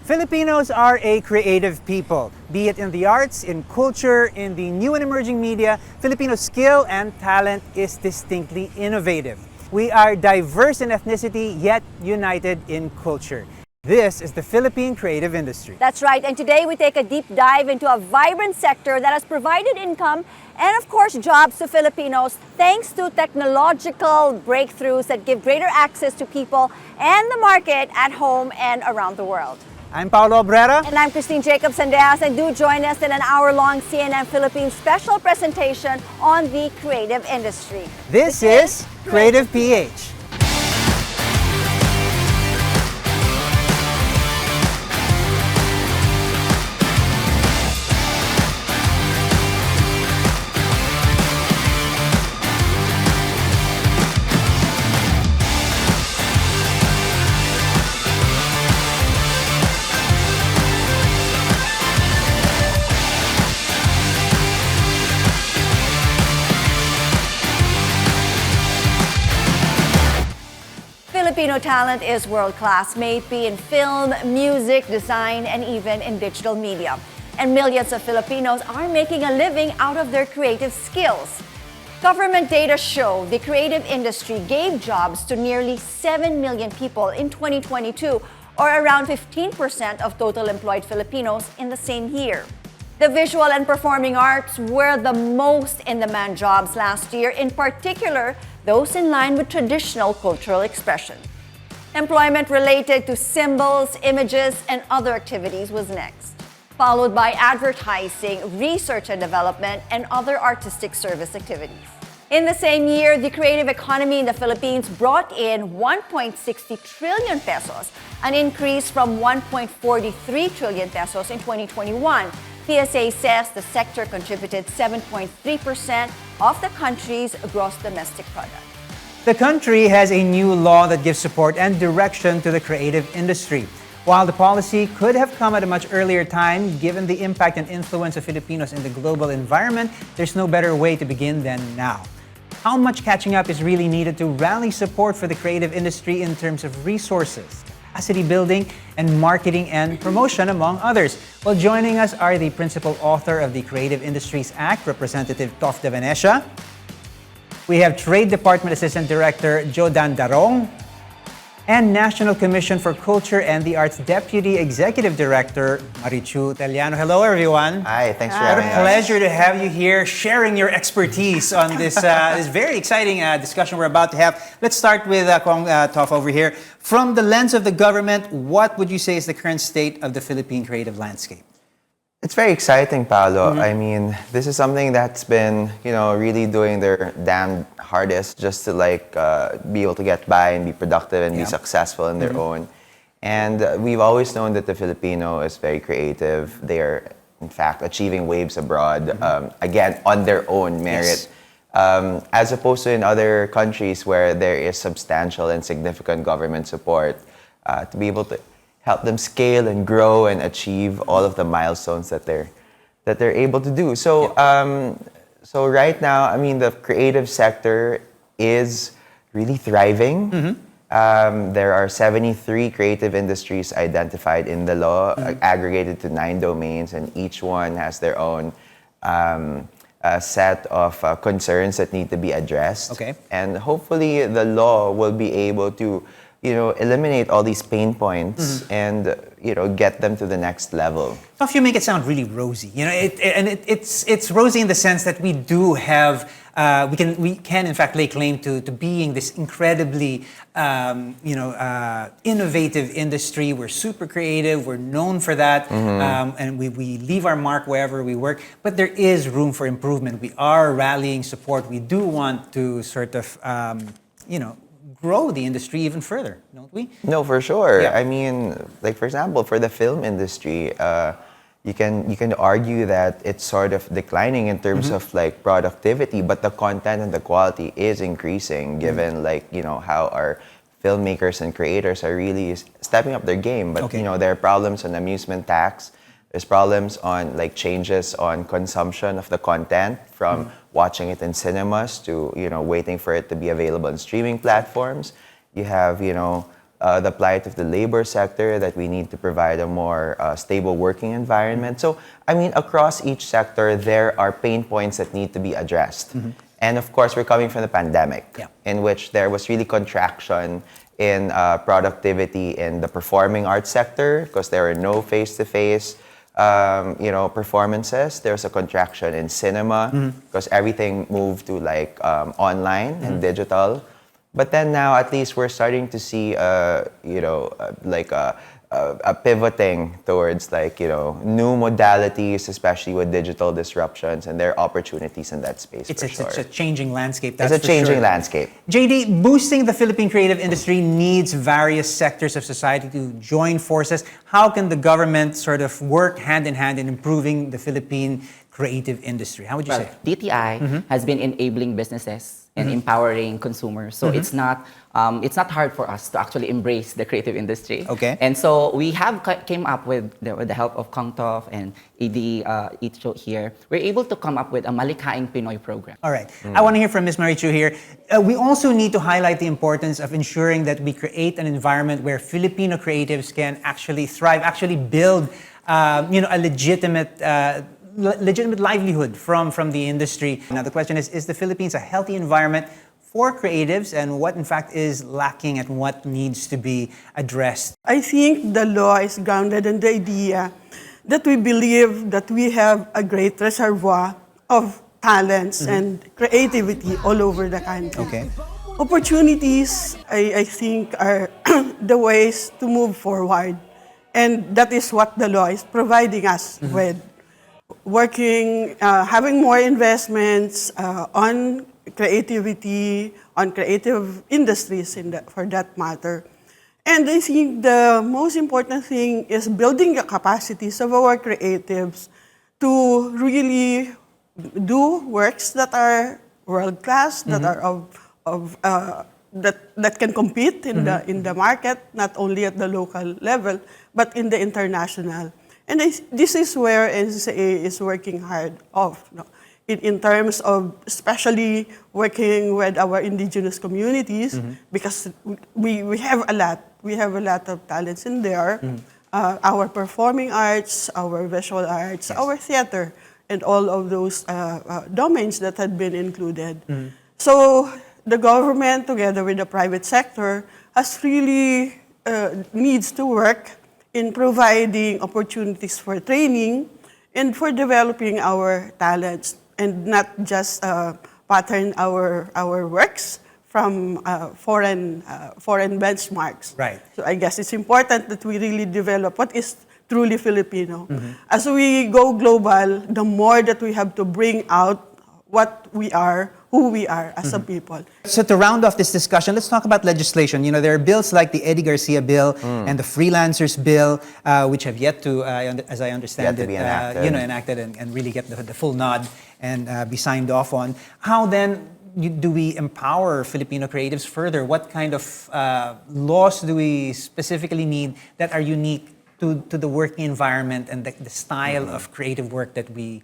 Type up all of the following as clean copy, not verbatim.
Filipinos are a creative people, be it in the arts, in culture, in the new and emerging media. Filipino skill and talent is distinctly innovative. We are diverse in ethnicity, yet united in culture. This is the Philippine creative industry. That's right, and today we take a deep dive into a vibrant sector that has provided income and, of course, jobs to Filipinos thanks to technological breakthroughs that give greater access to people and the market at home and around the world. I'm Paolo Abrera. And I'm Jacob-Sandejas, and do join us in an hour-long CNN Philippines special presentation on the creative industry. This is CreativePH. Filipino talent is world-class, may it be in film, music, design, and even in digital media. And millions of Filipinos are making a living out of their creative skills. Government data show the creative industry gave jobs to nearly 7 million people in 2022, or around 15% of total employed Filipinos in the same year. The visual and performing arts were the most in-demand jobs last year, in particular, those in line with traditional cultural expression. Employment related to symbols, images, and other activities was next, followed by advertising, research and development, and other artistic service activities. In the same year, the creative economy in the Philippines brought in 1.60 trillion pesos, an increase from 1.43 trillion pesos in 2021. PSA says the sector contributed 7.3% of the country's gross domestic product. The country has a new law that gives support and direction to the creative industry. While the policy could have come at a much earlier time, given the impact and influence of Filipinos in the global environment, there's no better way to begin than now. How much catching up is really needed to rally support for the creative industry in terms of resources, capacity building, and marketing and promotion, among others? Well, joining us are the principal author of the Creative Industries Act, Representative Tof de Venecia. We have Trade Department Assistant Director Jodan Darong, and National Commission for Culture and the Arts Deputy Executive Director Marichu Taliano. Hello, everyone. Hi, thanks for having us. What a pleasure to have you here sharing your expertise on this, this very exciting discussion we're about to have. Let's start with Tof over here. From the lens of the government, what would you say is the current state of the Philippine creative landscape? It's very exciting, Paolo. I mean, this is something that's been, really doing their damn hardest just to be able to get by and be productive and be successful in their own. And we've always known that the Filipino is very creative. They are, in fact, achieving waves abroad, again, on their own merit. Yes. As opposed to in other countries where there is substantial and significant government support to be able to help them scale and grow and achieve all of the milestones that they're able to do. So, so right now, I mean, the creative sector is really thriving. There are 73 creative industries identified in the law, aggregated to 9 domains, and each one has their own set of concerns that need to be addressed. Okay. And hopefully, the law will be able to eliminate all these pain points and, get them to the next level. Tof, you make it sound really rosy. It's rosy in the sense that we do have, we can in fact lay claim to being this incredibly, innovative industry. We're super creative. We're known for that, and we leave our mark wherever we work. But there is room for improvement. We are rallying support. We do want to sort of, grow the industry even further, don't we? No, for sure. Yeah. I mean, for example, for the film industry, you can argue that it's sort of declining in terms of productivity, but the content and the quality is increasing given how our filmmakers and creators are really stepping up their game. But there are problems on amusement tax. There's problems on changes on consumption of the content from watching it in cinemas to waiting for it to be available on streaming platforms. You have the plight of the labor sector, that we need to provide a more stable working environment. So, I mean, across each sector, there are pain points that need to be addressed. And of course, we're coming from the pandemic, in which there was really contraction in productivity in the performing arts sector because there were no face-to-face performances. There's a contraction in cinema because everything moved to like online and digital. But then now, at least we're starting to see, a pivoting towards new modalities, especially with digital disruptions, and there are opportunities in that space. It's sure. a changing landscape. It's a changing landscape. JD, boosting the Philippine creative industry needs various sectors of society to join forces. How can the government sort of work hand in hand in improving the Philippine creative industry? How would you say? DTI has been enabling businesses and empowering consumers. So it's not hard for us to actually embrace the creative industry. Okay. And so we have came up with the help of Kongtov and ED Itcho here. We're able to come up with a Malikaing Pinoy program. All right. I want to hear from Ms. Marichu here. We also need to highlight the importance of ensuring that we create an environment where Filipino creatives can actually thrive, actually build a legitimate livelihood from the industry. Now the question is the Philippines a healthy environment for creatives, and what in fact is lacking and what needs to be addressed? I think the law is grounded in the idea that we believe that we have a great reservoir of talents and creativity all over the country. Okay. Opportunities, I think, are the ways to move forward. And that is what the law is providing us with. Working, having more investments on creativity, on creative industries for that matter. And I think the most important thing is building the capacities of our creatives to really do works that are world-class, that are that can compete in the market, not only at the local level, but in the international. And this is where NCA is working hard in terms of especially working with our indigenous communities, because we have a lot. We have a lot of talents in there. Our performing arts, our visual arts, our theater, and all of those domains that had been included. So the government, together with the private sector, has really needs to work in providing opportunities for training and for developing our talents, and not just pattern our works from foreign benchmarks. Right. So I guess it's important that we really develop what is truly Filipino. As we go global, the more that we have to bring out what we are, who we are as a people. So to round off this discussion, let's talk about legislation. You know, there are bills like the Eddie Garcia bill and the Freelancers bill, which have yet to, as I understand it, enacted and really get the full nod and be signed off on. How then do we empower Filipino creatives further? What kind of laws do we specifically need that are unique to the working environment and the style of creative work that we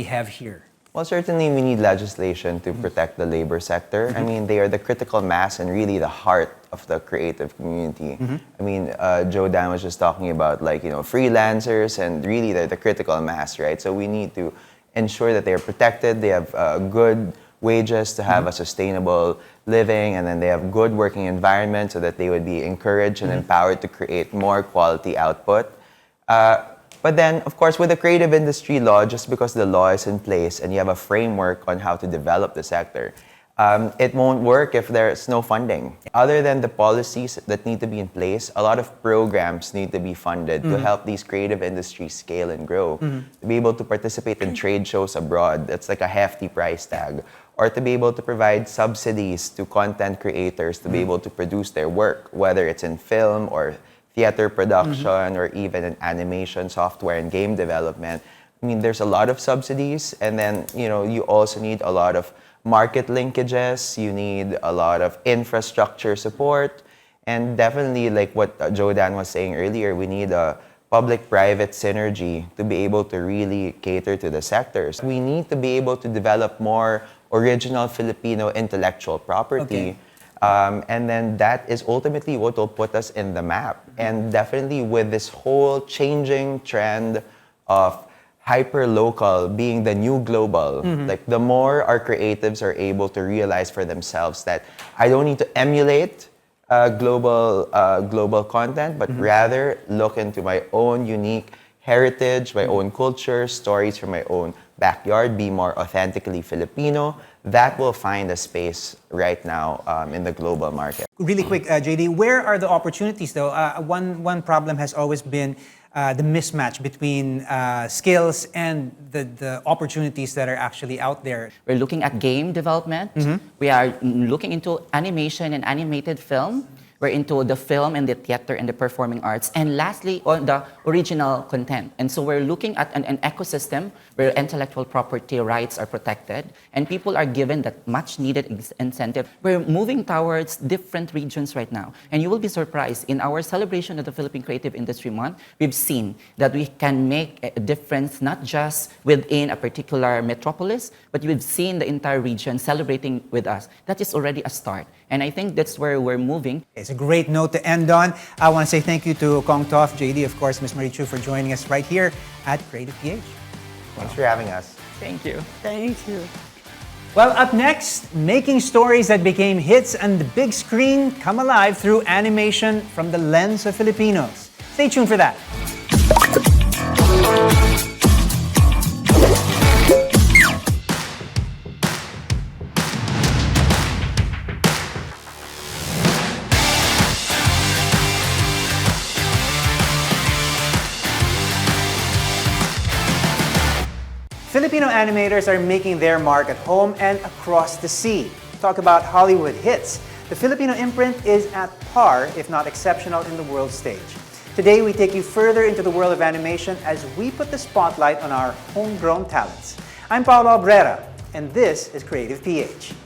have here? Well, certainly we need legislation to protect the labor sector. I mean, they are the critical mass and really the heart of the creative community. I mean, Joe Dan was just talking about freelancers, and really they're the critical mass, right? So we need to ensure that they're protected, they have good wages to have a sustainable living, and then they have good working environment so that they would be encouraged and empowered to create more quality output. But then, of course, with the creative industry law, just because the law is in place and you have a framework on how to develop the sector, it won't work if there's no funding. Other than the policies that need to be in place, a lot of programs need to be funded to help these creative industries scale and grow. To be able to participate in trade shows abroad, that's like a hefty price tag. Or to be able to provide subsidies to content creators to be able to produce their work, whether it's in film or theater production or even in animation, software, and game development. I mean, there's a lot of subsidies, and then, you also need a lot of market linkages, you need a lot of infrastructure support, and definitely, like what Joe Dan was saying earlier, we need a public-private synergy to be able to really cater to the sectors. We need to be able to develop more original Filipino intellectual property. And then that is ultimately what will put us in the map. And definitely with this whole changing trend of hyper-local being the new global, like the more our creatives are able to realize for themselves that I don't need to emulate global content, but rather look into my own unique heritage, my own culture, stories from my own backyard, be more authentically Filipino, that will find a space right now in the global market. Really quick, JD, where are the opportunities though? One problem has always been the mismatch between skills and the opportunities that are actually out there. We're looking at game development. We are looking into animation and animated film. We're into the film and the theater and the performing arts. And lastly, on the original content. And so we're looking at an ecosystem where intellectual property rights are protected and people are given that much needed incentive. We're moving towards different regions right now. And you will be surprised, in our celebration of the Philippine Creative Industry Month, we've seen that we can make a difference not just within a particular metropolis, but we've seen the entire region celebrating with us. That is already a start. And I think that's where we're moving. It's a great note to end on. I want to say thank you to Kong Toff, JD, of course, Ms. Marie Chu for joining us right here at CreativePH. Thanks for having us. Thank you. Thank you. Well, up next, making stories that became hits on the big screen come alive through animation from the lens of Filipinos. Stay tuned for that. Filipino animators are making their mark at home and across the sea. Talk about Hollywood hits. The Filipino imprint is at par, if not exceptional, in the world stage. Today, we take you further into the world of animation as we put the spotlight on our homegrown talents. I'm Paolo Abrera, and this is CreativePH.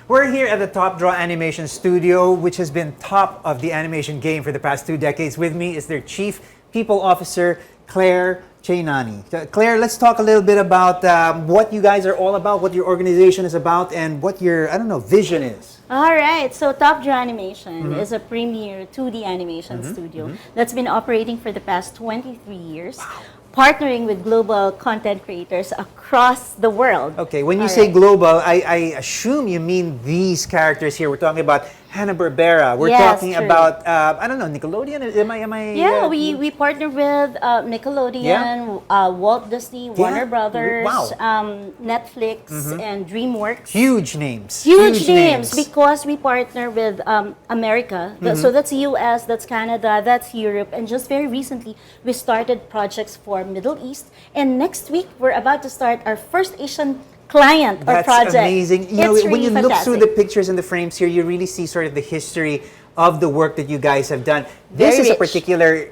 We're here at the Top Draw Animation Studio, which has been top of the animation game for the past 2 decades. With me is their Chief People Officer, Claire Chainani. Claire, let's talk a little bit about what you guys are all about, what your organization is about, and what your, vision is. All right, so Top Draw Animation is a premier 2D animation studio that's been operating for the past 23 years. Wow. Partnering with global content creators across the world. Okay, when you say global, I assume you mean these characters here. We're talking about Hanna-Barbera. We're talking about, Nickelodeon? Am I? Yeah, we partner with Nickelodeon, Walt Disney, Warner Brothers, Netflix, and DreamWorks. Huge names. Huge names because we partner with America. So that's US, that's Canada, that's Europe. And just very recently, we started projects for Middle East. And next week, we're about to start our first Asian client or project. That's amazing. You know, it's when really you fantastic. look through the pictures and the frames here, you really see sort of the history of the work that you guys have done. This Very is a rich. particularly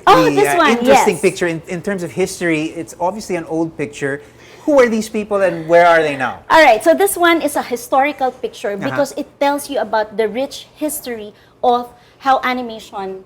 interesting picture. In terms of history, it's obviously an old picture. Who are these people and where are they now? All right, so this one is a historical picture because it tells you about the rich history of how animation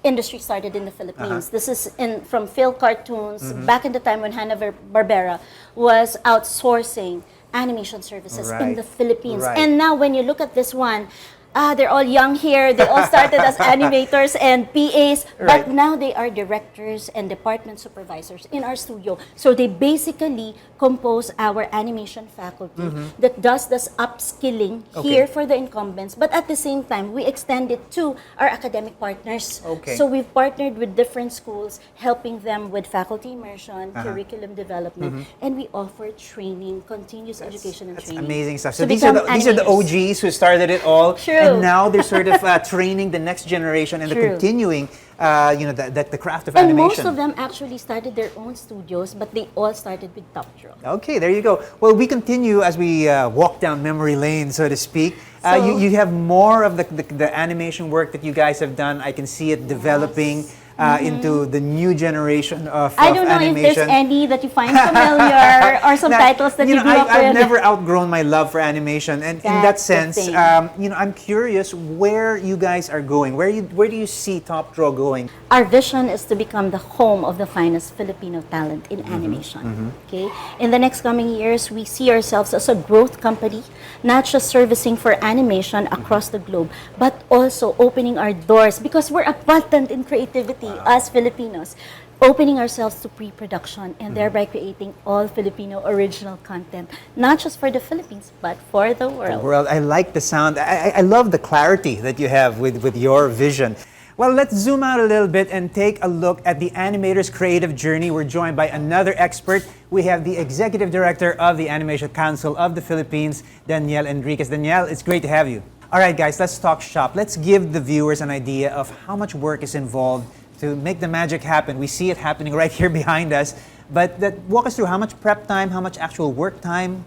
industry started in the Philippines. This is from Phil cartoons back in the time when Hanna-Barbera was outsourcing animation services in the Philippines. And now when you look at this one, they're all young here. They all started as animators and PAs, but now they are directors and department supervisors in our studio. So they basically compose our animation faculty that does this upskilling here for the incumbents, but at the same time, we extend it to our academic partners. So we've partnered with different schools, helping them with faculty immersion, curriculum development, and we offer training, continuous education and training. Amazing stuff. So these are the OGs who started it all. And now they're sort of training the next generation and they're continuing, the craft of animation. And most of them actually started their own studios, but they all started with Top Draw. Okay, there you go. Well, we continue as we walk down memory lane, so to speak. You have more of the animation work that you guys have done. I can see it developing. into the new generation of I don't know animation. if there's any that you find familiar or some titles that you grew up I've with. never outgrown my love for animation, and in that That's the sense, thing. I'm curious where you guys are going. Where do you see Top Draw going? Our vision is to become the home of the finest Filipino talent in animation. Okay? In the next coming years, we see ourselves as a growth company, not just servicing for animation across the globe, but also opening our doors because we're abundant in creativity as Filipinos, opening ourselves to pre-production and thereby creating all Filipino original content, not just for the Philippines, but for the world. Well, I like the sound. I love the clarity that you have with your vision. Well, let's zoom out a little bit and take a look at the animator's creative journey. We're joined by another expert. We have the Executive Director of the Animation Council of the Philippines, Danielle Enriquez. Danielle, it's great to have you. All right, guys, let's talk shop. Let's give the viewers an idea of how much work is involved to make the magic happen. We see it happening right here behind us. But walk us through how much prep time, how much actual work time.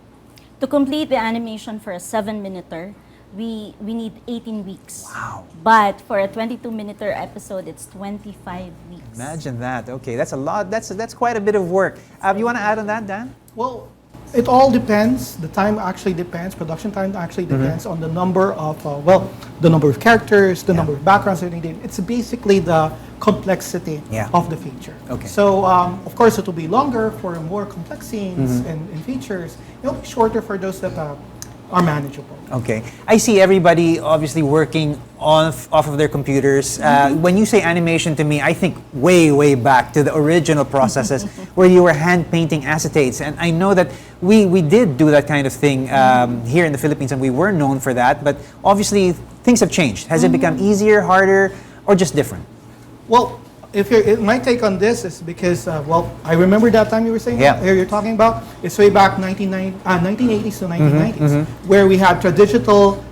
To complete the animation for a 7-minuter, we need 18 weeks. Wow. But for a 22-minuter episode, it's 25 weeks. Imagine that. Okay, that's a lot. That's quite a bit of work. You want to add on that, Dan? Well, it all depends. The time actually depends. Production time actually depends on the number of, the number of characters, the number of backgrounds that are needed. It's basically the complexity of the feature. Okay. So, of course, it will be longer for more complex scenes and features. It'll be shorter for those that are manageable. Okay. I see everybody obviously working off of their computers. When you say animation to me, I think way back to the original processes where you were hand painting acetates. And I know that we did do that kind of thing here in the Philippines, and we were known for that. But obviously, things have changed. Has it become easier, harder, or just different? Well, my take on this is because, I remember that time you were saying, you're talking about, it's way back 1980s to 1990s, where we had traditional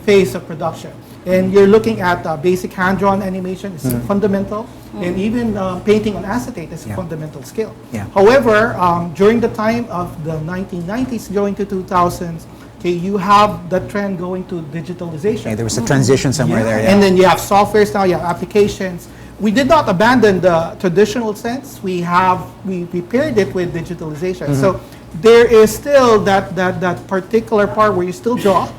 phase of production. And you're looking at basic hand-drawn animation is fundamental, and even painting on acetate is a fundamental skill. However, during the time of the 1990s going to 2000s, you have the trend going to digitalization. Okay, there was a transition somewhere there. And then you have softwares now, you have applications. We did not abandon the traditional sense. We paired it with digitalization. So there is still that particular part where you still draw,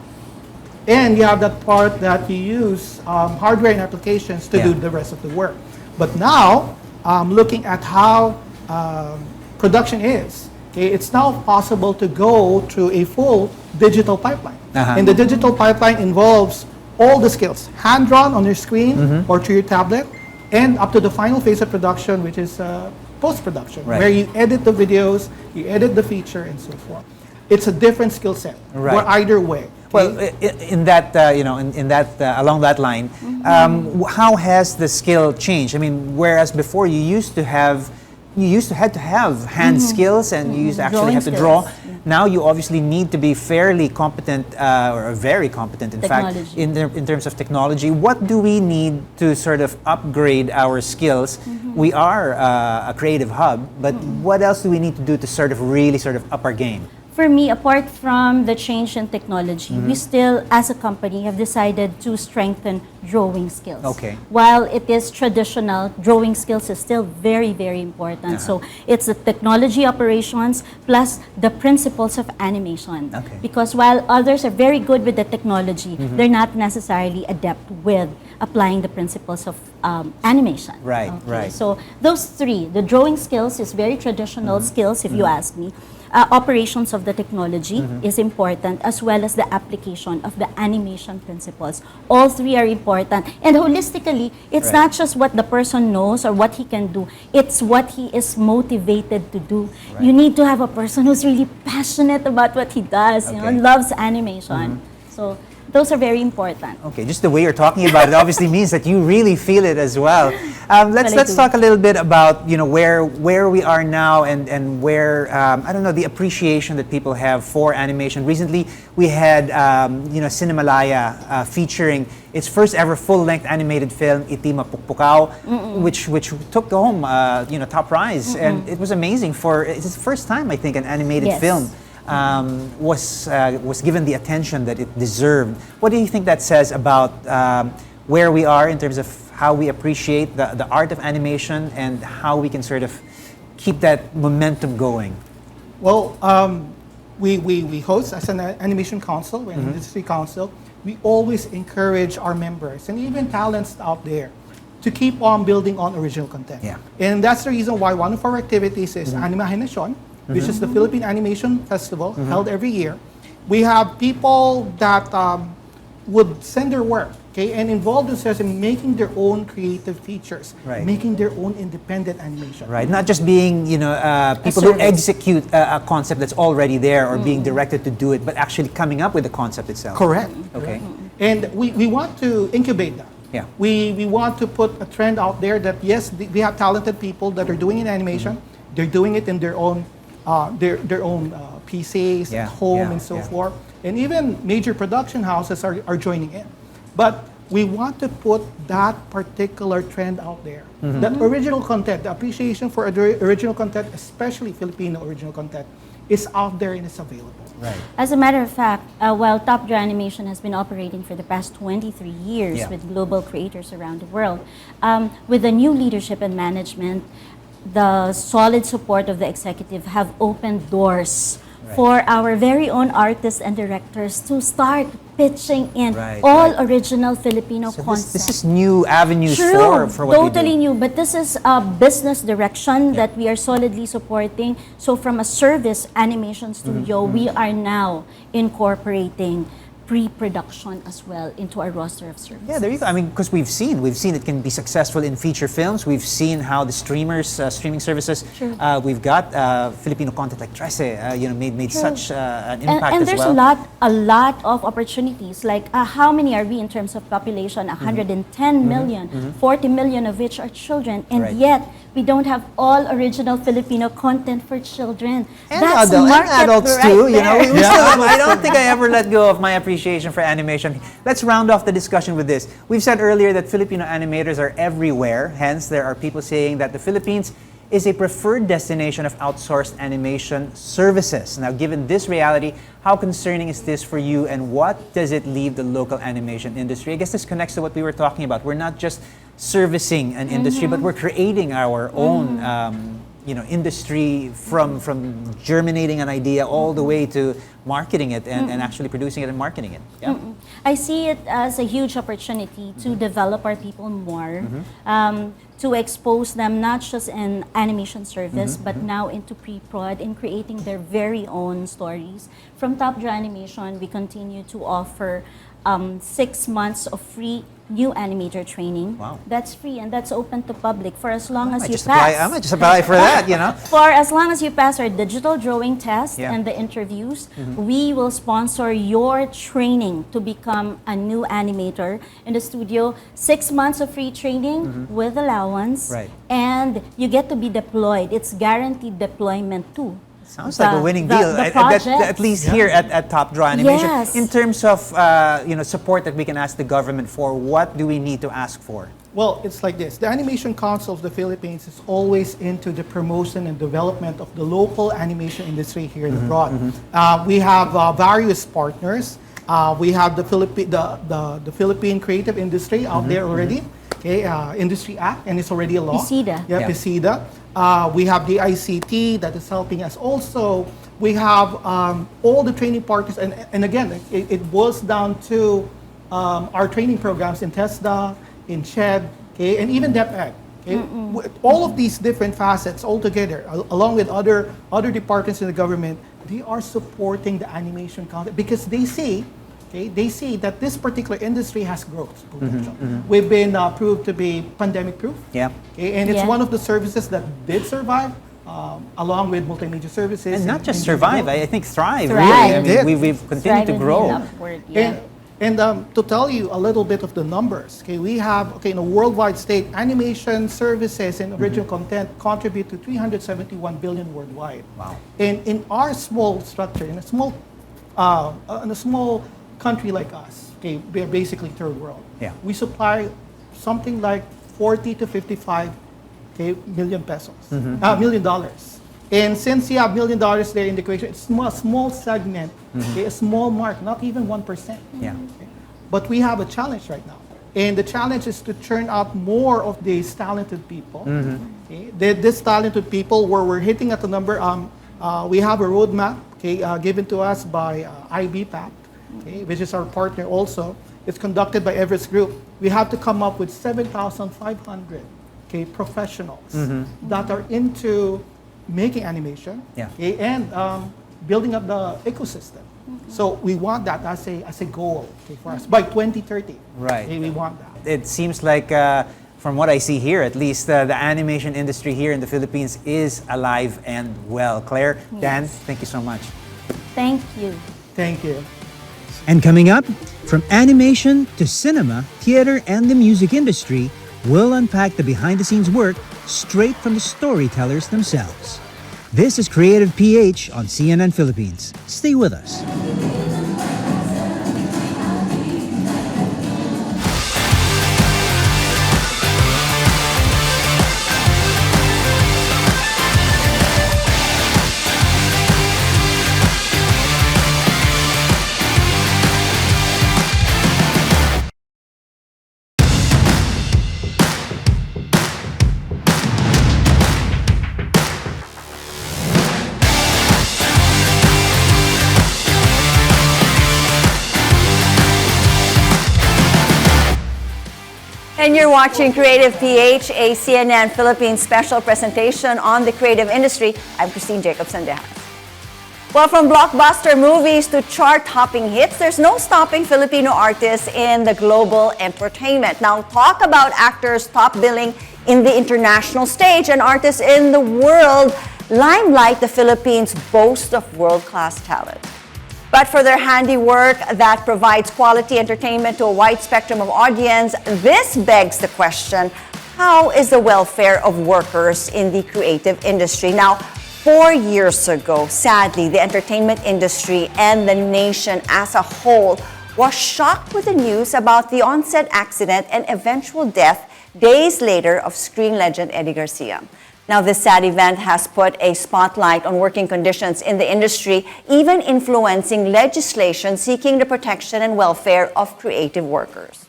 and you have that part that you use hardware and applications to do the rest of the work. But now, looking at how production is, it's now possible to go through a full digital pipeline. And the digital pipeline involves all the skills, hand-drawn on your screen or through your tablet, and up to the final phase of production, which is post-production, where you edit the videos, you edit the feature, and so forth. It's a different skill set, or either way. Well, in that, along that line, how has the skill changed? I mean, whereas before you used to have hand skills and you used to actually have to draw. Now you obviously need to be fairly competent or very competent, in fact, in terms of technology. What do we need to sort of upgrade our skills? We are a creative hub, but what else do we need to do to sort of really sort of up our game? For me, apart from the change in technology, we still, as a company, have decided to strengthen drawing skills. Okay. While it is traditional, drawing skills is still very important. So it's the technology operations plus the principles of animation. Okay. Because while others are very good with the technology, they're not necessarily adept with applying the principles of animation. Right, Okay. right. So those three, the drawing skills is very traditional skills, if you ask me. Operations of the technology is important, as well as the application of the animation principles. All three are important. And holistically, it's not just what the person knows or what he can do, it's what he is motivated to do. You need to have a person who's really passionate about what he does, loves animation. So those are very important. Okay, just the way you're talking about it obviously means that you really feel it as well. Let's talk a little bit about where we are now and where I don't know, the appreciation that people have for animation. Recently, we had Cinemalaya featuring its first ever full-length animated film, Iti Mapukpukaw, which took home top prize, and it was amazing. It's the first time I think an animated film was given the attention that it deserved. What do you think that says about where we are in terms of how we appreciate the art of animation and how we can sort of keep that momentum going? Well, we host as an animation council, we're an industry council. We always encourage our members and even talents out there to keep on building on original content. Yeah. And that's the reason why one of our activities is Animahinasyon, which is the Philippine Animation Festival held every year. We have people that would send their work, okay, and involve themselves in making their own creative features, Right. making their own independent animation. Right, not just being, people who execute a concept that's already there or being directed to do it, but actually coming up with the concept itself. Correct. Okay. And we want to incubate that. Yeah. We want to put a trend out there that yes, we have talented people that are doing in animation. They're doing it in their own PCs Yeah, at home yeah, and so yeah. forth. And even major production houses are joining in. But we want to put that particular trend out there. That original content, the appreciation for original content, especially Filipino original content, is out there and it's available. Right. As a matter of fact, while Top Draw Animation has been operating for the past 23 years Yeah. with global creators around the world, with the new leadership and management, the solid support of the executive have opened doors for our very own artists and directors to start pitching in all original Filipino So concepts. this is new avenues True, for what totally we do. new. But this is a business direction that we are solidly supporting. So from a service animation studio, we are now incorporating pre-production as well into our roster of services. Yeah, there you go. I mean, because we've seen it can be successful in feature films. We've seen how the streaming services. We've got Filipino content like Trece, made such an impact and as there's well. a lot of opportunities. Like how many are we in terms of population? 110 million, 40 million of which are children, and yet we don't have all original Filipino content for children. And That's adults market too. right You know, there. we still have, I don't think I ever let go of my appreciation for animation. Let's round off the discussion with this. We've said earlier that Filipino animators are everywhere. Hence, there are people saying that the Philippines is a preferred destination of outsourced animation services. Now, given this reality, how concerning is this for you, and what does it leave the local animation industry? I guess this connects to what we were talking about. We're not just servicing an industry, but we're creating our own industry from germinating an idea all the way to marketing it and actually producing it and marketing it. Yeah. I see it as a huge opportunity to develop our people more, to expose them not just in animation service, but now into pre-prod, in creating their very own stories. From Top Draw Animation, we continue to offer 6 months of free new animator training. Wow. That's free and that's open to public for as long as you I might just apply for that, For as long as you pass our digital drawing test Yeah. and the interviews, we will sponsor your training to become a new animator in the studio. 6 months of free training with allowance. Right. And you get to be deployed. It's guaranteed deployment too. Sounds like a winning deal, at least here at Top Draw Animation. Yes. In terms of support that we can ask the government for, what do we need to ask for? Well, it's like this. The Animation Council of the Philippines is always into the promotion and development of the local animation industry here and abroad. We have various partners. We have the Philippine creative industry out there already. Okay, Industry Act, and it's already a law. PICIDA. Yeah, PICIDA. We have the ICT that is helping us. Also, we have all the training partners, and again, it boils down to our training programs in TESDA, in CHED, okay, and even DepEd. Okay? All of these different facets all together, along with other departments in the government, they are supporting the animation content because they see that this particular industry has growth potential. We've been proved to be pandemic proof. Yeah. Okay, and it's Yeah. one of the services that did survive, along with multimedia services. And not just survive, I think thrive. Thrive. Really. I mean, we've continued to Thriving grow. and upward, yeah. And to tell you a little bit of the numbers, okay, we have, in a worldwide state, animation services and original content contribute to 371 billion worldwide. Wow. And in our small structure, in a small country like us, okay, we're basically third world. Yeah. We supply something like 40 to 55 million pesos, $1 million. And since you have $1 million there in the equation, it's a small segment, okay, a small mark, not even 1%. Yeah. Okay. But we have a challenge right now. And the challenge is to churn out more of these talented people. Okay? These talented people, where we're hitting at a number, we have a roadmap, okay, given to us by IBPAC, okay, which is our partner also. It's conducted by Everest Group. We have to come up with 7,500 okay, professionals that are into making animation okay, and building up the ecosystem. So we want that as a goal okay, for us by 2030. Right. Okay, we want that. It seems like, from what I see here, at least, the animation industry here in the Philippines is alive and well. Claire, Dan, thank you so much. Thank you. Thank you. And coming up, from animation to cinema, theater, and the music industry, we'll unpack the behind-the-scenes work straight from the storytellers themselves. This is CreativePH on CNN Philippines. Stay with us. And you're watching Creative PH, a CNN Philippines special presentation on the creative industry. I'm Christine Jacob-Sandejas. Well, from blockbuster movies to chart-topping hits, there's no stopping Filipino artists in the global entertainment. Now, talk about actors top billing in the international stage and artists in the world limelight. The Philippines boast of world-class talent. But for their handiwork that provides quality entertainment to a wide spectrum of audience, this begs the question, how is the welfare of workers in the creative industry? Now, 4 years ago, sadly, the entertainment industry and the nation as a whole was shocked with the news about the on-set accident and eventual death days later of screen legend Eddie Garcia. Now, this sad event has put a spotlight on working conditions in the industry, even influencing legislation seeking the protection and welfare of creative workers.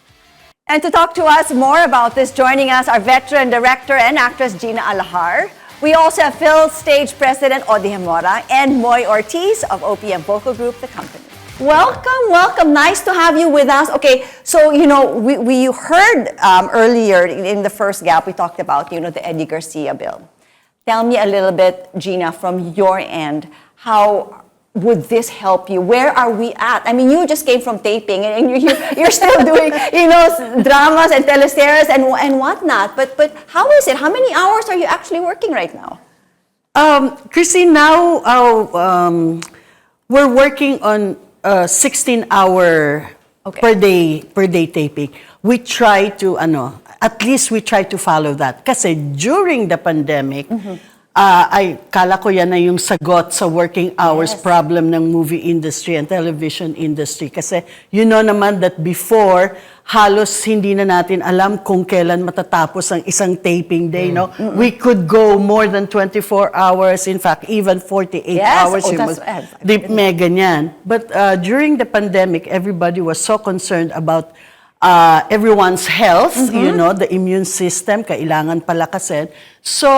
And to talk to us more about this, joining us are veteran director and actress Gina Alahar. We also have Phil Stage President Odi Hemora and Moy Ortiz of OPM Vocal Group, the company. Welcome, welcome. Nice to have you with us. Okay, so, we heard earlier in the first gap, we talked about, the Eddie Garcia bill. Tell me a little bit, Gina, from your end, how would this help you? Where are we at? I mean, you just came from taping and you're still doing, dramas and teleseries and whatnot. But how is it? How many hours are you actually working right now? Christine, now we're working on 16-hour per day taping. We try to at least we try to follow that. Kasi during the pandemic, kala ko yan na yung sagot sa working hours problem ng movie industry and television industry. Kasi naman that before, halos hindi na natin alam kung kailan matatapos ang isang taping day, no? We could go more than 24 hours, in fact, even 48 hours. May ganyan. But during the pandemic, everybody was so concerned about everyone's health, the immune system, kailangan palakasin. So,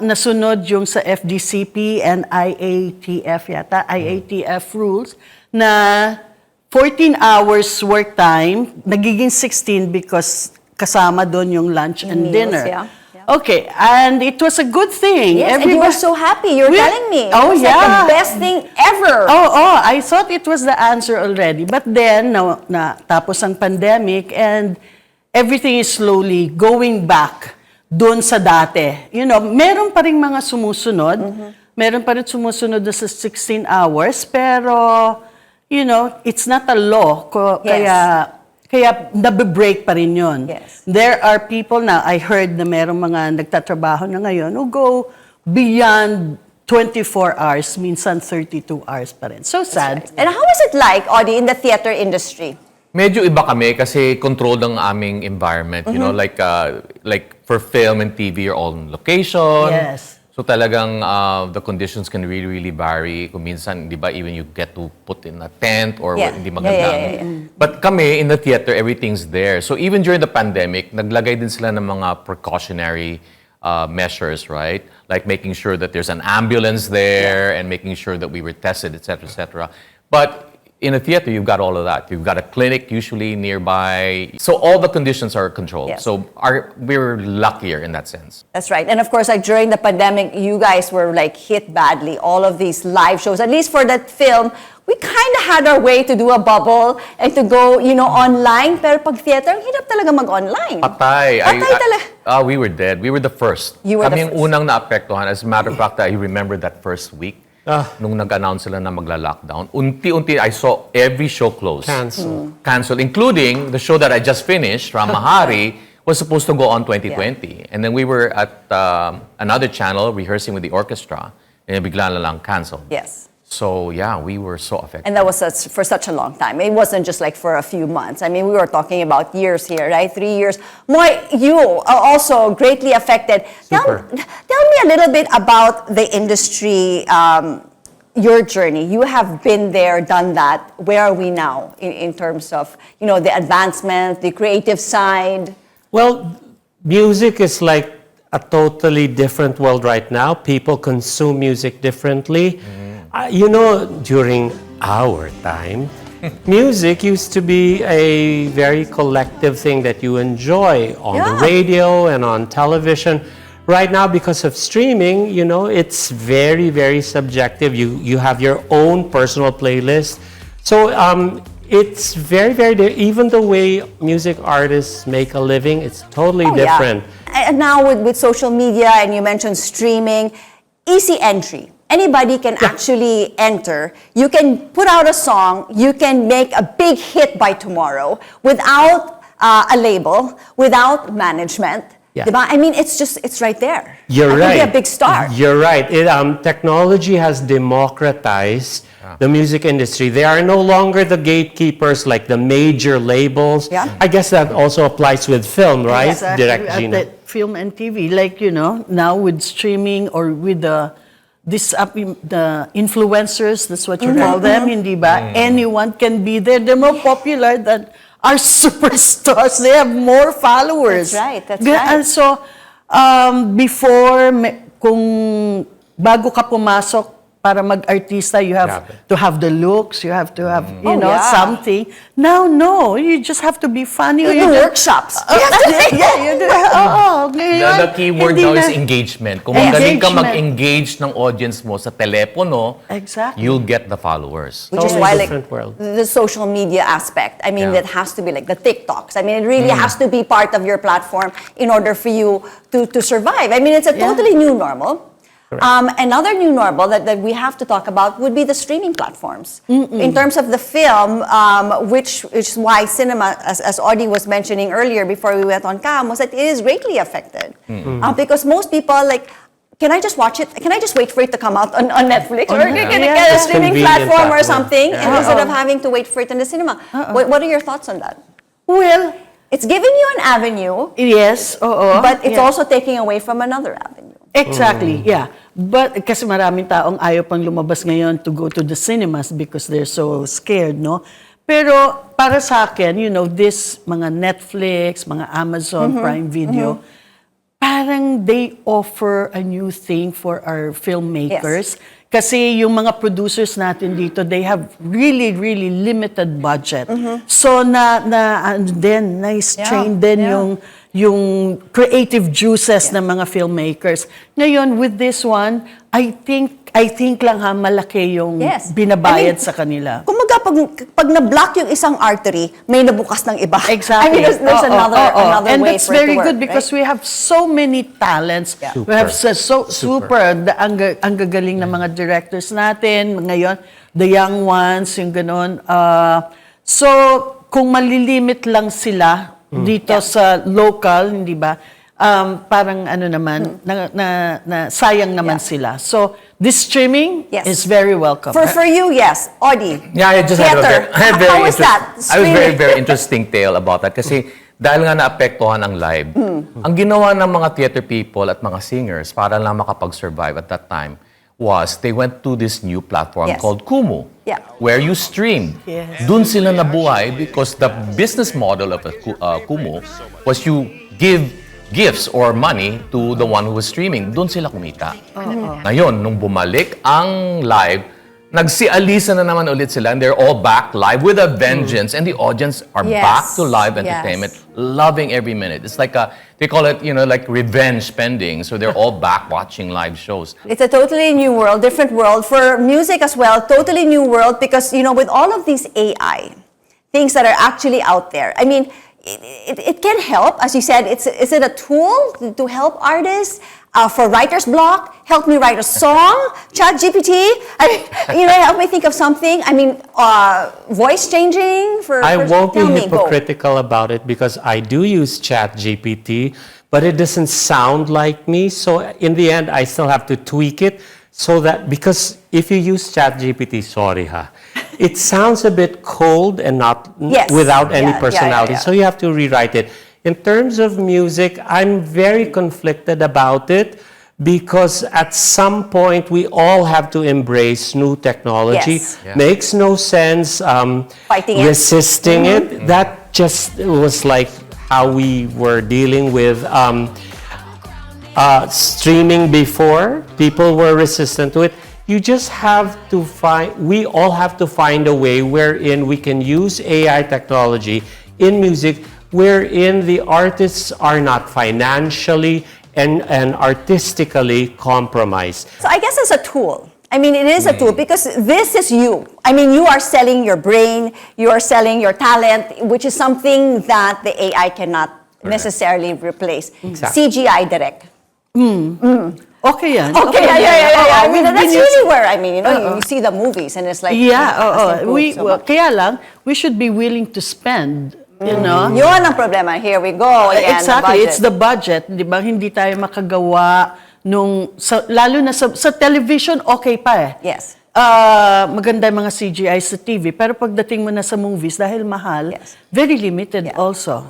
nasunod yung sa FDCP and IATF rules na 14 hours work time, nagiging 16 because kasama doon yung lunch and dinner. Yeah. Okay, and it was a good thing. Yes, and you were so happy. You're telling me. Oh, it was like the best thing ever. I thought it was the answer already. But then, tapos ang pandemic and everything is slowly going back doon sa dati. Meron pa rin mga sumusunod. Meron pa rin sumusunod na sa 16 hours. Pero, it's not a law. Kaya nabe-break pa rin yun. Yes. There are people now, I heard na merong mga nagtatrabaho na ngayon who go beyond 24 hours, minsan 32 hours pa rin. So sad. And how is it like, Odi, in the theater industry? Medyo iba kami kasi controlled ang aming environment. Like for film and TV, you're all on location. Yes. So talagang the conditions can really, really vary. Kung minsan, di ba, even you get to put in a tent or Yeah. hindi maganda. But kami, in the theater, everything's there. So even during the pandemic, naglagay din sila ng mga precautionary measures, right? Like making sure that there's an ambulance there and making sure that we were tested, et cetera, et cetera. But in a theater, you've got all of that. You've got a clinic usually nearby. So all the conditions are controlled. Yes. So we're luckier in that sense. That's right. And of course, like during the pandemic, you guys were like hit badly. All of these live shows, at least for that film, we kind of had our way to do a bubble and to go, online. Pero pag theater, ang hirap talaga mag-online. Patay. Patay talaga. We were dead. We were the first. You were Kami the yung first. unang naapektuhan. As a matter of fact, I remember that first week. Nung nag-announce sila na magla-lockdown, unti-unti I saw every show close. Cancelled, including the show that I just finished, Ramahari, was supposed to go on 2020. And then we were at another channel rehearsing with the orchestra, and bigla na lang canceled. Yes. So yeah, we were so affected. And that was for such a long time. It wasn't just like for a few months. I mean, we were talking about years here, right? 3 years. Moy, you are also greatly affected. Tell me a little bit about the industry, your journey. You have been there, done that. Where are we now in terms of, the advancement, the creative side? Well, music is like a totally different world right now. People consume music differently. During our time, music used to be a very collective thing that you enjoy on the radio and on television. Right now, because of streaming, it's very, very subjective. You have your own personal playlist. So it's very, very, even the way music artists make a living, it's totally different. Yeah. And now with social media, and you mentioned streaming, easy entry. Anybody can actually enter. You can put out a song, you can make a big hit by tomorrow without a label, without management. Yeah. Diba? I mean, it's right there. You're right. I can be a big star. You're right. Technology has democratized the music industry. They are no longer the gatekeepers like the major labels. Yeah. I guess that also applies with film, right? Exactly. Direct At Gina. the film and TV, like now with streaming or with the influencers, that's what you call them, hindi ba? Anyone can be there. They're more popular than our superstars. They have more followers. That's right. And so, before, kung bago ka pumasok para mag-artista, you have to have the looks, you have to have, something. Now, no, you just have to be funny. You do workshops. You do. The key word now is engagement. Kung magaling ka mag-engage ng audience mo sa telepono, you'll get the followers. Which is Totally why, different world. the social media aspect, I mean, that has to be like the TikToks. I mean, it really has to be part of your platform in order for you to survive. I mean, it's a totally new normal. Another new normal that we have to talk about would be the streaming platforms. In terms of the film, which is why cinema, as Audie was mentioning earlier before we went on cam, was that it is greatly affected. Because most people can I just watch it? Can I just wait for it to come out on Netflix? Or can I get a streaming platform or something instead of having to wait for it in the cinema? What are your thoughts on that? Well, it's giving you an avenue. Yes, but it's also taking away from another avenue. Exactly, yeah. But kasi maraming taong ayaw pang lumabas ngayon to go to the cinemas because they're so scared, no? Pero para sa akin, this mga Netflix, mga Amazon Prime Video, parang they offer a new thing for our filmmakers. Kasi yung mga producers natin dito, they have really, really limited budget. So na-strain din yung creative juices ng mga filmmakers. Ngayon, with this one, I think lang malaki yung binabayad sa kanila. Kumaga, pag na-block yung isang artery, may nabukas ng iba. Exactly. I mean, there's another and way that's for it very to work, good because right? we have so many talents. We have super. Ang gagaling ng mga directors natin ngayon, the young ones, yung ganon. So, kung malilimit lang sila dito sa local, hindi ba? Parang naman, sayang naman sila. So, this streaming is very welcome. For you, yes. Audie. Yeah, I just had a Theater. very How was that? I was very interesting tale about that. Kasi dahil nga naapektuhan ang live. Ang ginawa ng mga theater people at mga singers para lang makapag-survive at that time was they went to this new platform Yes. called Kumu, Yeah. where you stream. Dun sila nabuhay because the business model of Kumu was you give gifts or money to the one who was streaming. Dun sila kumita. Ngayon, nung bumalik ang live, nagsialisa na naman ulit sila and they're all back live with a vengeance and the audience are Yes. back to live Yes. entertainment, loving every minute. It's like they call it, like revenge spending. So they're all back watching live shows. It's a totally new world, different world. For music as well, totally new world because, with all of these AI, things that are actually out there, I mean, it can help. As you said, is it a tool to help artists? For writer's block, help me write a song, ChatGPT, help me think of something. I mean, voice changing I won't be tell me, go. hypocritical about it because I do use ChatGPT, but it doesn't sound like me. So in the end, I still have to tweak it so that, because if you use ChatGPT, sorry it sounds a bit cold and not Yes. without any Yeah, personality. yeah. So you have to rewrite it. In terms of music, I'm very conflicted about it because at some point we all have to embrace new technology. Yes. Yeah. Makes no sense Fighting it. resisting it. That just was like how we were dealing with streaming before. People were resistant to it. You just have to we all have to find a way wherein we can use AI technology in music wherein the artists are not financially and artistically compromised. So I guess it's a tool. I mean, it is a tool because this is you. I mean, you are selling your brain, you are selling your talent, which is something that the AI cannot necessarily replace. Exactly. CGI direct. Okay yan. Okay, yeah. I mean, We've that's been really where, you see the movies and it's like... Yeah, we kaya lang, we should be willing to spend, Yun ang problema. Here we go again. Exactly, the it's the budget, di ba? Hindi tayo makagawa lalo na sa television, okay pa eh. Yes. Maganda yung mga CGI sa TV, pero pagdating mo na sa movies, dahil mahal, Yes. very limited also.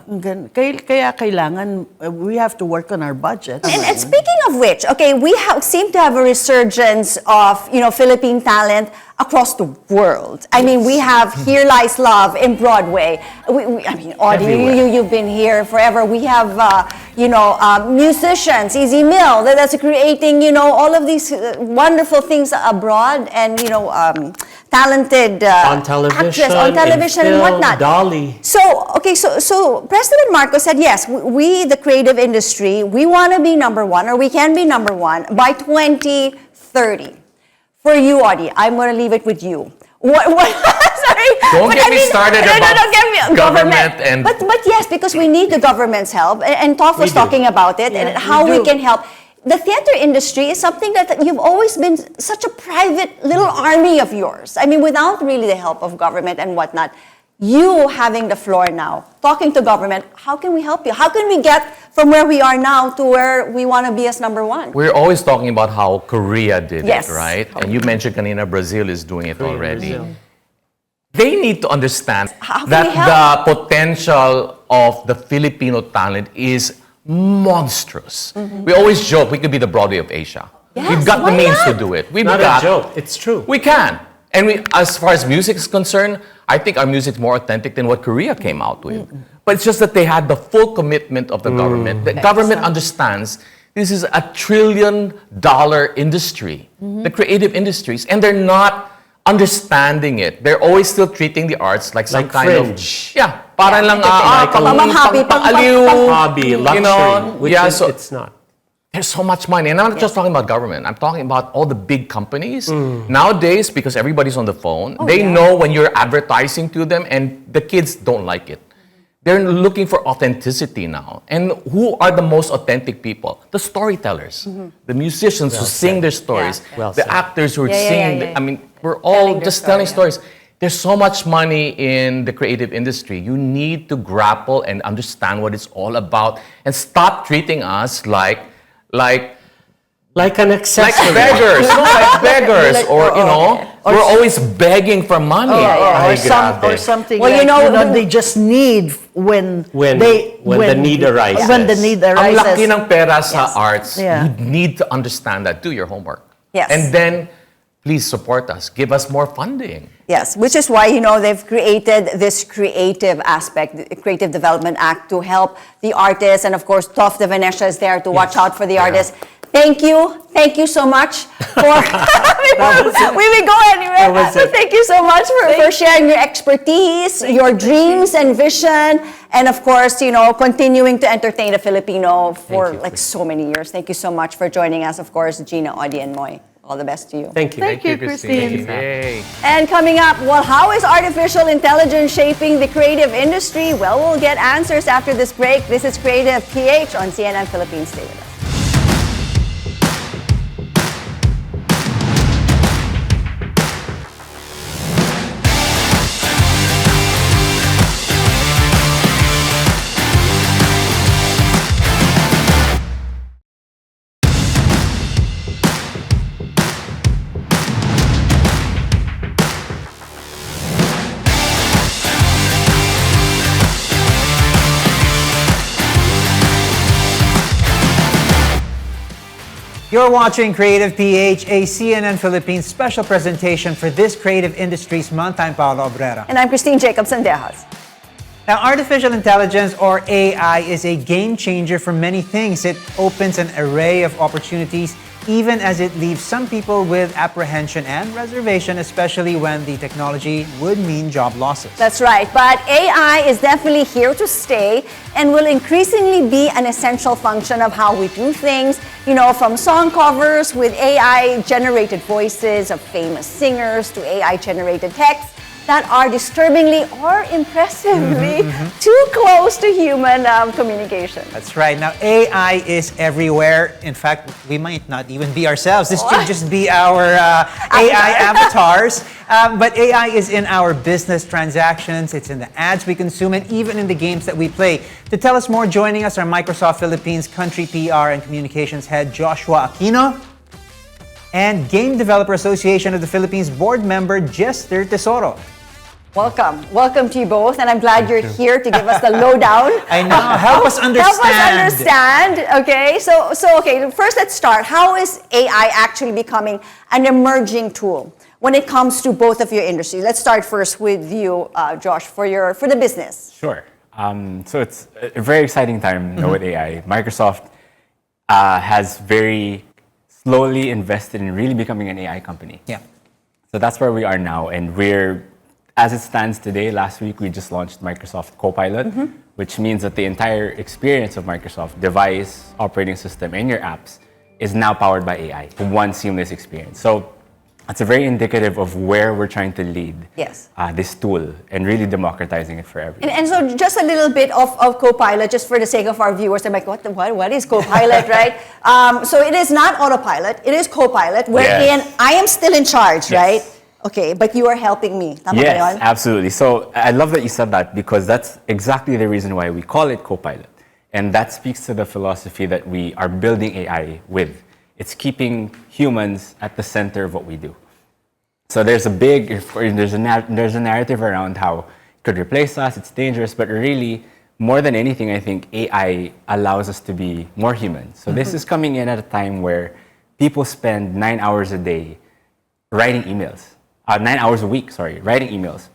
Kaya kailangan, we have to work on our budget. And speaking of which, okay, we seem to have a resurgence of, Philippine talent across the world. I mean, we have Here Lies Love in Broadway. Audie, you've been here forever. We have, musicians, Easy Mill, that's creating, all of these wonderful things abroad and, talented On television, actress on television in and film, whatnot. Dolly. So President Marcos said, yes, we, the creative industry, we want to be number one, or we can be number one by 2030. For you, Audie, I'm going to leave it with you. What sorry. Don't get me started about government and... But yes, because we need the government's help. And Toph was talking about it and how we can help. The theater industry is something that you've always been such a private little army of yours. I mean, without really the help of government and whatnot. You having the floor now, talking to government, how can we help you? How can we get from where we are now to where we want to be as number one? We're always talking about how Korea did Yes. it, right? And you mentioned kanina Brazil is doing it already. Brazil. They need to understand How can that we help? the potential of the Filipino talent is monstrous. We always joke we could be the Broadway of Asia. Yes, We've got the why means not? to do it. We've Not got, a joke, it's true. We can. And as far as music is concerned, I think our music's more authentic than what Korea came out with. But it's just that they had the full commitment of the government. The government understands this is $1 trillion industry, the creative industries, and they're not understanding it. They're always still treating the arts like some Like kind fringe. of parang lang Hobby, pang-aliw. Hobby, luxury, You know, which yeah, is, so- it's not. There's so much money. And I'm not just talking about government. I'm talking about all the big companies. Nowadays, because everybody's on the phone, they know when you're advertising to them and the kids don't like it. They're looking for authenticity now. And who are the most authentic people? The storytellers, the musicians who sing their stories, Well the said. actors who are Yeah, singing. yeah. I mean, we're all Telling their just telling story, stories. There's so much money in the creative industry. You need to grapple and understand what it's all about and stop treating us like Like an Like accessory. beggars, no, like beggars, Like- or you know, or we're always begging for money. Ay, grabe. or something Well, like, you know, they just need when When the need arises. When the need Ang arises. laki ng pera sa Yes. arts, Yeah. you need to understand that. Do your homework. Yes. And then, please support us. Give us more funding. Yes, which is why, they've created this creative aspect, the Creative Development Act, to help the artists. And of course, Tof de Venecia is there to watch out for the artists. Thank you so much for, we will go anywhere. was So it. thank you so much for sharing your expertise, your dreams and vision, and of course, continuing to entertain the Filipino for so many years. Thank you so much for joining us, of course, Gina, Audie, and Moy. All the best to you. Thank you. Thank you, Christine. Yay. And coming up, how is artificial intelligence shaping the creative industry? Well, we'll get answers after this break. This is Creative PH on CNN Philippines. Stay with us. You're watching Creative PH, a CNN Philippines special presentation for this Creative Industries Month. I'm Paolo Abrera. And I'm Christine Jacob-Sandejas. Now, artificial intelligence, or AI, is a game changer for many things. It opens an array of opportunities, even as it leaves some people with apprehension and reservation, especially when the technology would mean job losses. That's right. But AI is definitely here to stay and will increasingly be an essential function of how we do things. From song covers with AI-generated voices of famous singers to AI-generated text that are disturbingly or impressively too close to human communication. That's right. Now, AI is everywhere. In fact, we might not even be ourselves. This should just be our AI avatars. But AI is in our business transactions, it's in the ads we consume, and even in the games that we play. To tell us more, joining us are Microsoft Philippines Country PR and Communications Head Joshua Aquino and Game Developer Association of the Philippines Board Member Jester Tesoro. Welcome to you both, and I'm glad you're here to give us the lowdown. I know, help us understand. Help us understand, okay? So okay, first let's start. How is AI actually becoming an emerging tool when it comes to both of your industries? Let's start first with you, Josh, for the business. Sure. So it's a very exciting time with AI. Microsoft has very slowly invested in really becoming an AI company. Yeah. So that's where we are now, and as it stands today, last week we just launched Microsoft Copilot, which means that the entire experience of Microsoft device, operating system, and your apps is now powered by AI. One seamless experience. So it's a very indicative of where we're trying to lead this tool and really democratizing it for everyone. And so just a little bit of Copilot, just for the sake of our viewers. They're like, what is Copilot, right? So it is not autopilot, it is Copilot, wherein I am still in charge, right? Okay, but you are helping me. Tama ba Yes, yun? absolutely. So I love that you said that, because that's exactly the reason why we call it Copilot. And that speaks to the philosophy that we are building AI with. It's keeping humans at the center of what we do. So there's a narrative around how it could replace us, it's dangerous, but really, more than anything, I think AI allows us to be more human. So this is coming in at a time where people spend 9 hours a day writing emails. 9 hours a week, writing emails.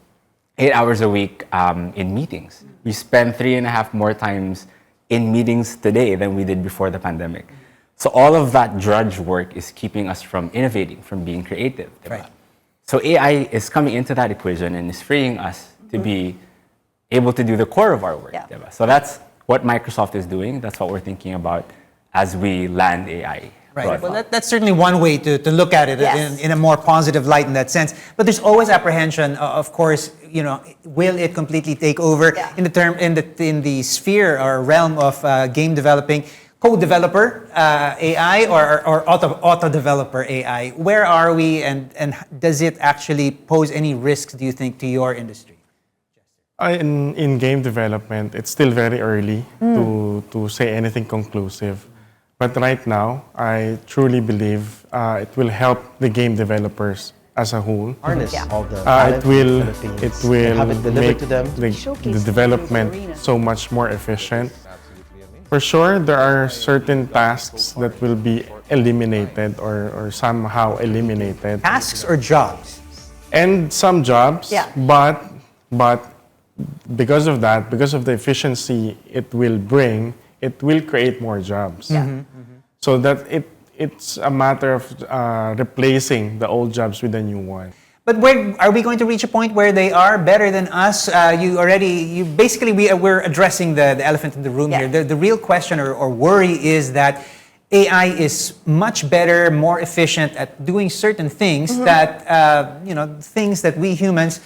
8 hours a week in meetings. We spend 3.5 more times in meetings today than we did before the pandemic. So all of that drudge work is keeping us from innovating, from being creative. Right. So AI is coming into that equation and is freeing us to be able to do the core of our work. So that's what Microsoft is doing. That's what we're thinking about as we land AI. Right. Well, that's certainly one way to look at it in a more positive light in that sense. But there's always apprehension. Of course, will it completely take over in the sphere or realm of game developing? Co-developer AI or auto-developer AI? Where are we, and does it actually pose any risks, do you think, to your industry? In game development, it's still very early to say anything conclusive. But right now, I truly believe it will help the game developers as a whole. Harness all the It talent will in the Philippines it and will have it delivered make to them. the development so much more efficient. For sure, there are certain tasks that will be eliminated or somehow eliminated. Tasks or jobs? And some jobs, Yeah. but because of that, because of the efficiency it will bring, it will create more jobs. So that it's a matter of replacing the old jobs with a new one. But where are we going to reach a point where they are better than us? We're addressing the elephant in the room here. The real question or worry is that AI is much better, more efficient at doing certain things that things that we humans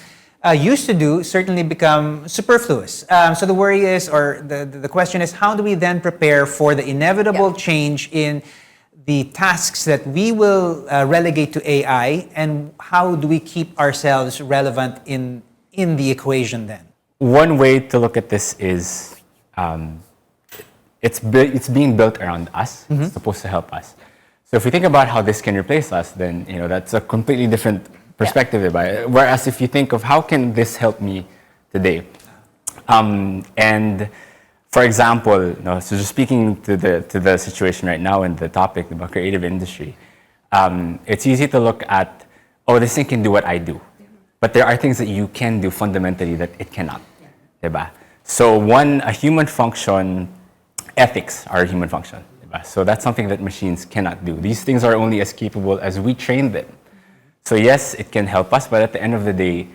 used to do certainly become superfluous. So the worry is, or the question is, how do we then prepare for the inevitable change in the tasks that we will relegate to AI, and how do we keep ourselves relevant in the equation then? One way to look at this is it's being built around us. It's supposed to help us. So if we think about how this can replace us, then that's a completely different perspective. Whereas if you think of how can this help me today, and for example, so just speaking to the situation right now and the topic about creative industry, it's easy to look at, this thing can do what I do. But there are things that you can do fundamentally that it cannot. Diba? So a human function, ethics are a human function. Diba? So that's something that machines cannot do. These things are only as capable as we train them. So yes, it can help us, but at the end of the day,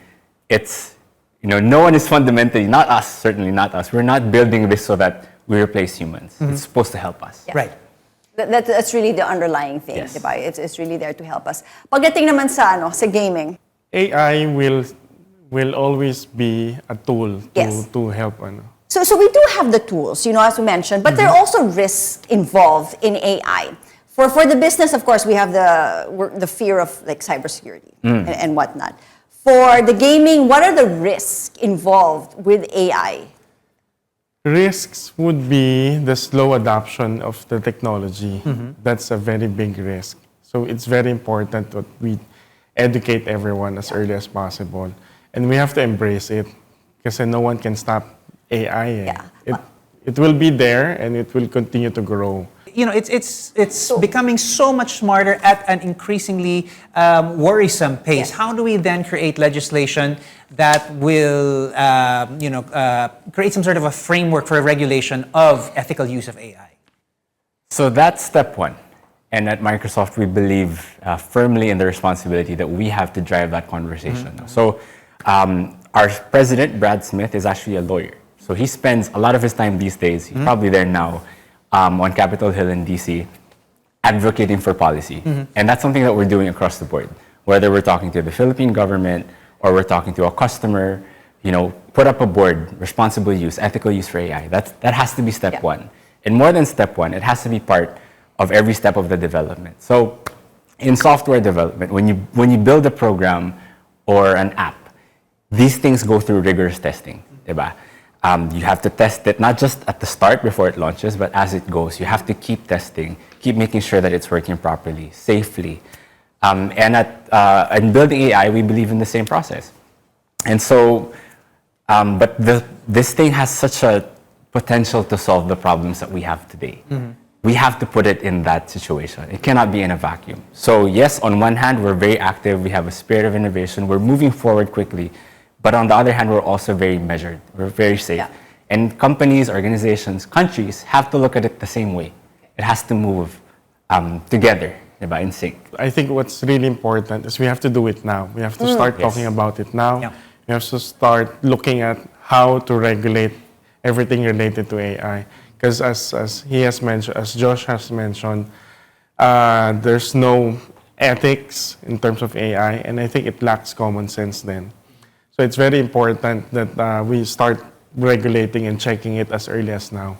it's no one is fundamentally, not us, certainly not us. We're not building this so that we replace humans. It's supposed to help us. Yeah. Right. That's really the underlying thing, Yes. diba? It's really there to help us. Pagdating naman sa gaming. AI will always be a tool Yes. to help. So we do have the tools, as we mentioned, but there are also risks involved in AI. For the business, of course, we have the fear of cybersecurity and whatnot. For the gaming, what are the risks involved with AI? Risks would be the slow adoption of the technology. That's a very big risk. So it's very important that we educate everyone as early as possible. And we have to embrace it because no one can stop AI. It will be there and it will continue to grow. It's becoming so much smarter at an increasingly worrisome pace. Yes. How do we then create legislation that will, create some sort of a framework for a regulation of ethical use of AI? So that's step one. And at Microsoft, we believe firmly in the responsibility that we have to drive that conversation. So our president, Brad Smith, is actually a lawyer. So he spends a lot of his time these days, he's probably there now, on Capitol Hill in DC, advocating for policy. And that's something that we're doing across the board. Whether we're talking to the Philippine government or we're talking to a customer, put up a board, responsible use, ethical use for AI. That has to be step one. And more than step one, it has to be part of every step of the development. So in software development, when you build a program or an app, these things go through rigorous testing. Diba? You have to test it not just at the start before it launches, but as it goes. You have to keep testing, keep making sure that it's working properly, safely. And in building AI, we believe in the same process. And so, but this thing has such a potential to solve the problems that we have today. We have to put it in that situation. It cannot be in a vacuum. So yes, on one hand, we're very active. We have a spirit of innovation. We're moving forward quickly. But on the other hand, we're also very measured. We're very safe. And companies, organizations, countries have to look at it the same way. It has to move together, in sync. I think what's really important is we have to do it now. We have to start talking about it now. We have to start looking at how to regulate everything related to AI. Because as he has mentioned, as Josh has mentioned, there's no ethics in terms of AI, and I think it lacks common sense then. So it's very important that we start regulating and checking it as early as now.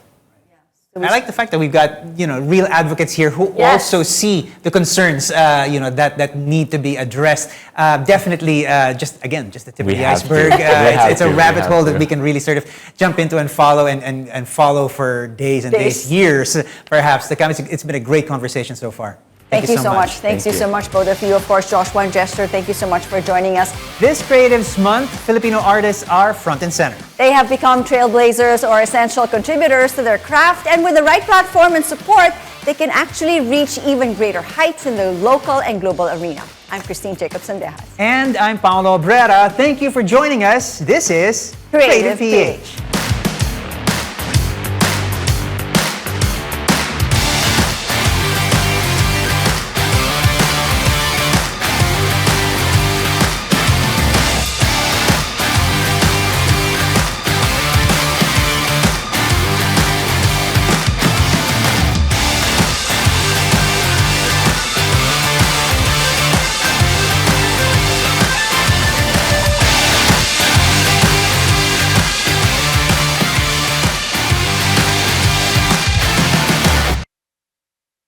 I like the fact that we've got, real advocates here who Yes. also see the concerns, that need to be addressed. Definitely, just the tip of We the have to. iceberg. We have It's a to. We rabbit have hole to. that we can really sort of jump into and follow and follow for days and days, years, perhaps to come. It's been a great conversation so far. Thank you so much. Thank you you. so much, both of you. Of course, Joshua and Jester, thank you so much for joining us. This Creatives Month, Filipino artists are front and center. They have become trailblazers or essential contributors to their craft, and with the right platform and support, they can actually reach even greater heights in the local and global arena. I'm Christine Jacob-Sandejas. And I'm Paolo Abrera. Thank you for joining us. This is CreativePH.